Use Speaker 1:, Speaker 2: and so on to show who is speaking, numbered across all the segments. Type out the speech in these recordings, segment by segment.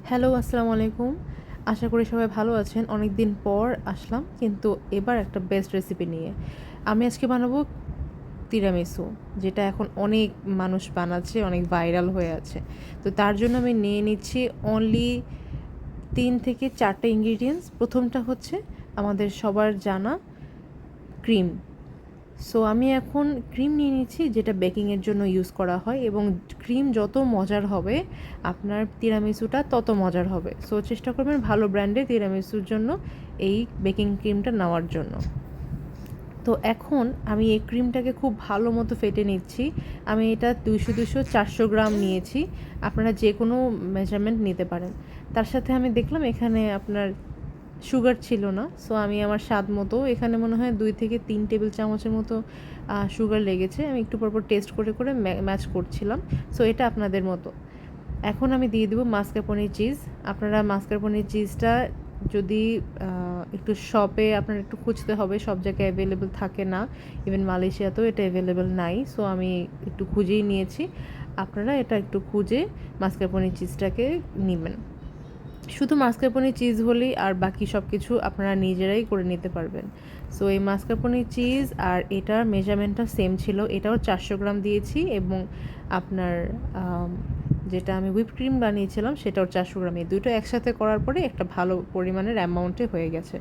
Speaker 1: Hello, আসসালামু আলাইকুম। আশা করি সবাই ভালো আছেন। অনেক দিন পর আসলাম, কিন্তু এবার একটা বেস্ট রেসিপি নিয়ে। আমি আজকে বানাবো তিরামিসু, যেটা এখন অনেক মানুষ বানাচ্ছে, অনেক ভাইরাল হয়ে আছে। তো তার জন্য আমি নিয়ে নিচ্ছি অনলি ৩ থেকে ৪টা ইনগ্রিডিয়েন্টস। প্রথমটা হচ্ছে আমাদের সবার জানা ক্রিম। সো আমি এখন ক্রিম নিয়ে নিচ্ছি, যেটা বেকিংয়ের জন্য ইউজ করা হয়, এবং ক্রিম যত মজার হবে আপনার তিরামিসুটা তত মজার হবে। সো চেষ্টা করবেন ভালো ব্র্যান্ডের তিরামিসুর জন্য এই বেকিং ক্রিমটা নেওয়ার জন্য। তো এখন আমি এই ক্রিমটাকে খুব ভালো মতো ফেটে নিচ্ছি। আমি এটা 200-400 গ্রাম নিয়েছি। আপনারা যে কোনো মেজারমেন্ট নিতে পারেন। তার সাথে আমি দেখলাম এখানে আপনার সুগার ছিল না। সো আমি আমার স্বাদ মতো, এখানে মনে হয় 2 থেকে 3 টেবিল চামচের মতো সুগার লেগেছে। আমি একটু পরপর টেস্ট করে করে ম্যাচ করছিলাম। সো এটা আপনাদের মতো। এখন আমি দিয়ে দেবো মাস্কারপোনে চিজ। আপনারা মাস্কারপোনে চিজটা যদি একটু শপে আপনার একটু খুঁজতে হবে, সব জায়গায় অ্যাভেলেবেল থাকে না। ইভেন মালয়েশিয়াতেও এটা অ্যাভেলেবেল নাই। সো আমি একটু খুঁজেই নিয়েছি। আপনারা এটা একটু খুঁজে মাস্কারপোনে চিজটাকে নেবেন। শুধু মাস্কারপোনে চিজ হলেই, আর বাকি সব কিছু আপনারা নিজেরাই করে নিতে পারবেন। সো এই মাস্কারপোনে চিজ আর এটার মেজারমেন্টটা সেম ছিল। এটাও 400 গ্রাম দিয়েছি, এবং আপনার যেটা আমি হুইপ ক্রিম বানিয়েছিলাম সেটাও 400 গ্রাম। এই দুটো একসাথে করার পরে একটা ভালো পরিমাণের অ্যামাউন্টে হয়ে গেছে।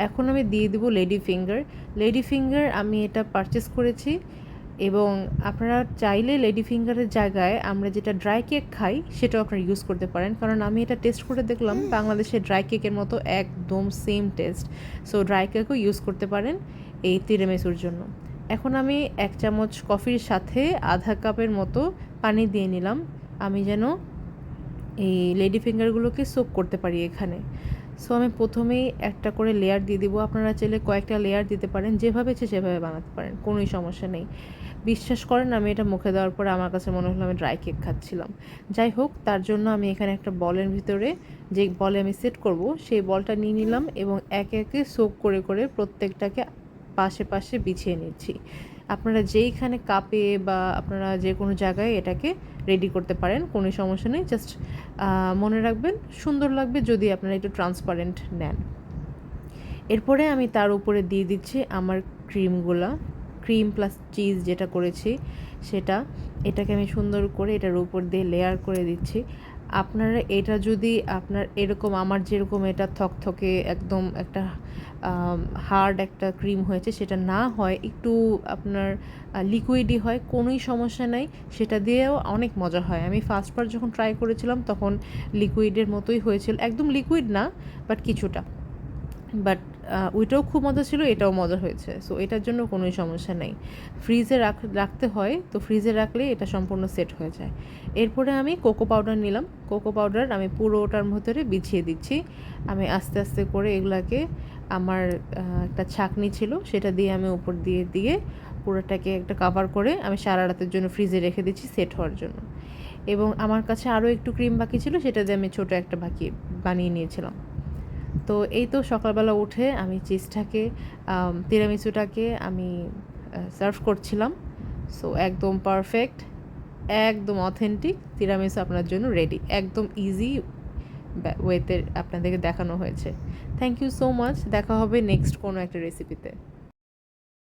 Speaker 1: এখন আমি দিয়ে দেবো লেডি ফিঙ্গার। লেডি ফিঙ্গার আমি এটা পারচেস করেছি, এবং আপনারা চাইলে লেডি ফিঙ্গারের জায়গায় আমরা যেটা ড্রাই কেক খাই সেটাও আপনারা ইউজ করতে পারেন, কারণ আমি এটা টেস্ট করে দেখলাম বাংলাদেশের ড্রাই কেকের মতো একদম সেম টেস্ট। সো ড্রাই কেকও ইউজ করতে পারেন এই তিরামিসুর জন্য। এখন আমি 1 চামচ কফির সাথে আধা কাপের মতো পানি দিয়ে নিলাম, আমি যেন এই লেডি ফিঙ্গারগুলোকে সোক করতে পারি এখানে। সো আমি প্রথমেই একটা করে লেয়ার দিয়ে দিব। আপনারা চাইলে কয়েকটা লেয়ার দিতে পারেন, যেভাবে ইচ্ছে সেভাবে বানাতে পারেন, কোনোই সমস্যা নেই। বিশ্বাস করেন, আমি এটা মুখে দেওয়ার পরে আমার কাছে মনে হলো আমি ড্রাই কেক খাচ্ছিলাম। যাই হোক, তার জন্য আমি এখানে একটা বলের ভিতরে, যে বলে আমি সেট করব সেই বলটা নিয়ে নিলাম, এবং একে একে সোক করে করে প্রত্যেকটাকে পাশে পাশে বিছিয়ে নিচ্ছি। আপনারা যেইখানে কাপে বা আপনারা যে কোনো জায়গায় এটাকে রেডি করতে পারেন, কোনো সমস্যা নেই। জাস্ট মনে রাখবেন সুন্দর লাগবে যদি আপনারা একটু ট্রান্সপারেন্ট নেন। এরপরে আমি তার উপরে দিয়ে দিচ্ছি আমার ক্রিমগুলা, ক্রিম প্লাস চিজ যেটা করেছি সেটা। এটাকে আমি সুন্দর করে এটার উপর দিয়ে লেয়ার করে দিচ্ছি। আপনারা এটা যদি আপনার এরকম আমার যেরকম এটা থকথকে একদম একটা হার্ড একটা ক্রিম হয়েছে সেটা না হয়, একটু আপনার লিকুইডই হয়, কোনোই সমস্যা নাই, সেটা দিয়েও অনেক মজা হয়। আমি ফার্স্টবার যখন ট্রাই করেছিলাম তখন লিকুইডের মতোই হয়েছিল, একদম লিকুইড না বাট কিছুটা। বাট ওইটাও খুব মজা ছিল, এটাও মজা হয়েছে। সো এটার জন্য কোনোই সমস্যা নেই। ফ্রিজে রাখতে হয়, তো ফ্রিজে রাখলে এটা সম্পূর্ণ সেট হয়ে যায়। এরপরে আমি কোকো পাউডার নিলাম। কোকো পাউডার আমি পুরোটার ভিতরে বিছিয়ে দিচ্ছি। আমি আস্তে আস্তে করে এগুলাকে, আমার একটা ছাঁকনি ছিল সেটা দিয়ে আমি উপর দিয়ে দিয়ে পুরোটাকে একটা কাভার করে আমি সারা রাতের জন্য ফ্রিজে রেখে দিচ্ছি সেট হওয়ার জন্য। এবং আমার কাছে আরও একটু ক্রিম বাকি ছিল, সেটা দিয়ে আমি ছোটো একটা বানিয়ে নিয়েছিলাম। তো এই তো সকালবেলা উঠে আমি চিজটাকে, তিরামিসুটাকে আমি সার্ভ করছিলাম। সো একদম পারফেক্ট, একদম অথেন্টিক তিরামিসু আপনার জন্য রেডি। একদম ইজি ওয়েতে আপনাদেরকে দেখানো হয়েছে। Thank you so much. দেখা হবে নেক্সট কোনো একটা রেসিপিতে।